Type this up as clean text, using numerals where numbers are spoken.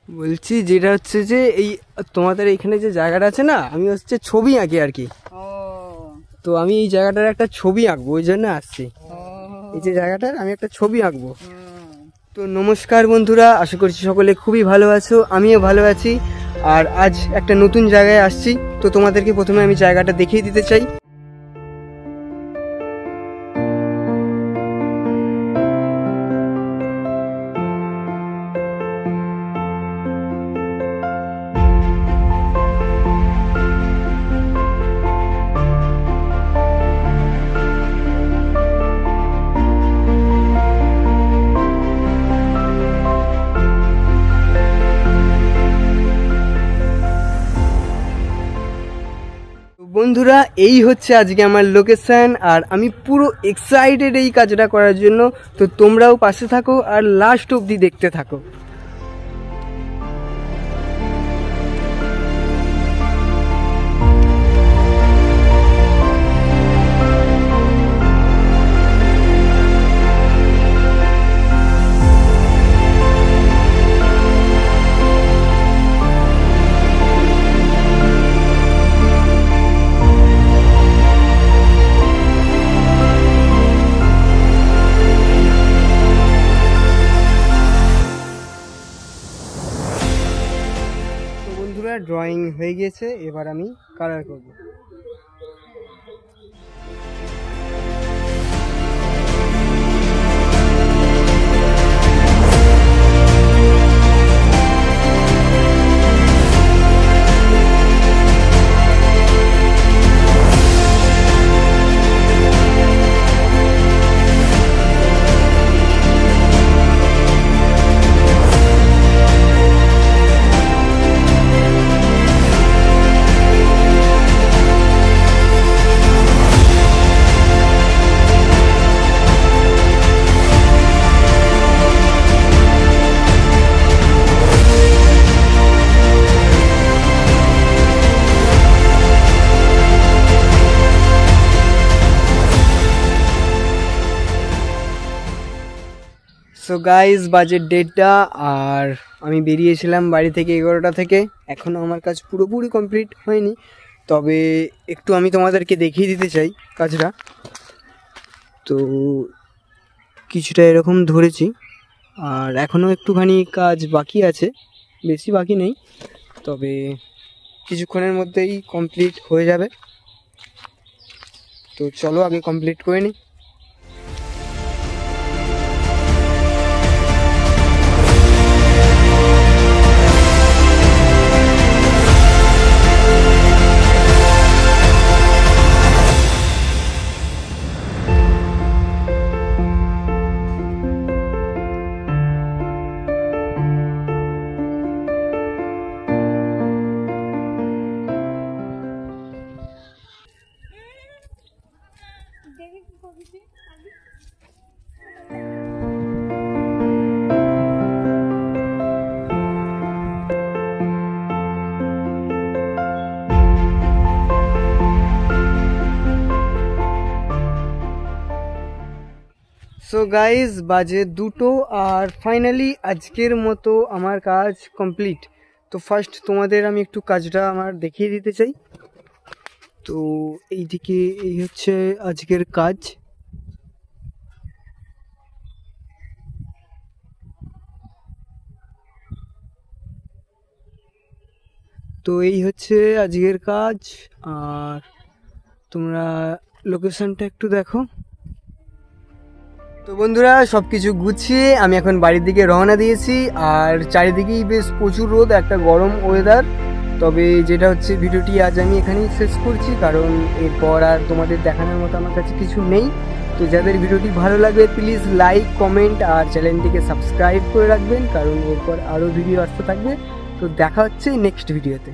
বলছি যেটা হচ্ছে যে এই তোমাদের এখানে যে জায়গাটা আছে না, আমি হচ্ছে ছবি আঁকি আর কি। তো আমি এই জায়গাটার একটা ছবি আঁকবো, ওই জন্য আসছি। এই যে জায়গাটার আমি একটা ছবি আঁকবো। তো নমস্কার বন্ধুরা, আশা করছি সকলে খুবই ভালো আছো, আমিও ভালো আছি। আর আজ একটা নতুন জায়গায় আসছি, তো তোমাদেরকে প্রথমে আমি জায়গাটা দেখিয়ে দিতে চাই। বন্ধুরা, এই হচ্ছে আজকে আমার লোকেশন, আর আমি পুরো এক্সাইটেড এই কাজটা করার জন্য। তো তোমরাও পাশে থাকো আর লাস্ট অবধি দেখতে থাকো। ড্রয়িং হয়ে গিয়েছে, এবার আমি কালার করব। সো গাইজ, বাজেট 1:30 আর আমি বেরিয়েছিলাম বাড়ি থেকে 11টা থেকে। এখনও আমার কাজ পুরোপুরি কমপ্লিট হয়নি, তবে একটু আমি তোমাদেরকে দেখিয়ে দিতে চাই কাজটা। তো কিছুটা এরকম ধরেছি, আর এখনও একটুখানি কাজ বাকি আছে, বেশি বাকি নেই, তবে কিছুক্ষণের মধ্যেই কমপ্লিট হয়ে যাবে। তো চলো আগে কমপ্লিট করে নিই। সো গাইজ, বাজে 2টো আর ফাইনালি আজকের মতো আমার কাজ কমপ্লিট। তো ফার্স্ট তোমাদের আমি একটু কাজটা আমার দেখিয়ে দিতে চাই। তো এইদিকে এই হচ্ছে আজকের কাজ। তো এই হচ্ছে আজকের কাজ, আর তোমরা লোকেশনটা একটু দেখো। তো বন্ধুরা, সব কিছু গুছিয়ে আমি এখন বাড়ির দিকে রওনা দিয়েছি, আর চারিদিকেই বেশ প্রচুর রোদ, একটা গরম ওয়েদার। তবে যেটা হচ্ছে, ভিডিওটি আজ আমি এখানেই শেষ করছি, কারণ এরপর আর তোমাদের দেখানোর মতো আমার কাছে কিছু নেই। তো যাদের ভিডিওটি ভালো লাগবে প্লিজ লাইক, কমেন্ট আর চ্যানেলটিকে সাবস্ক্রাইব করে রাখবেন, কারণ এরপর আরও ভিডিও আসতে থাকবে। তো দেখা হচ্ছে নেক্সট ভিডিওতে।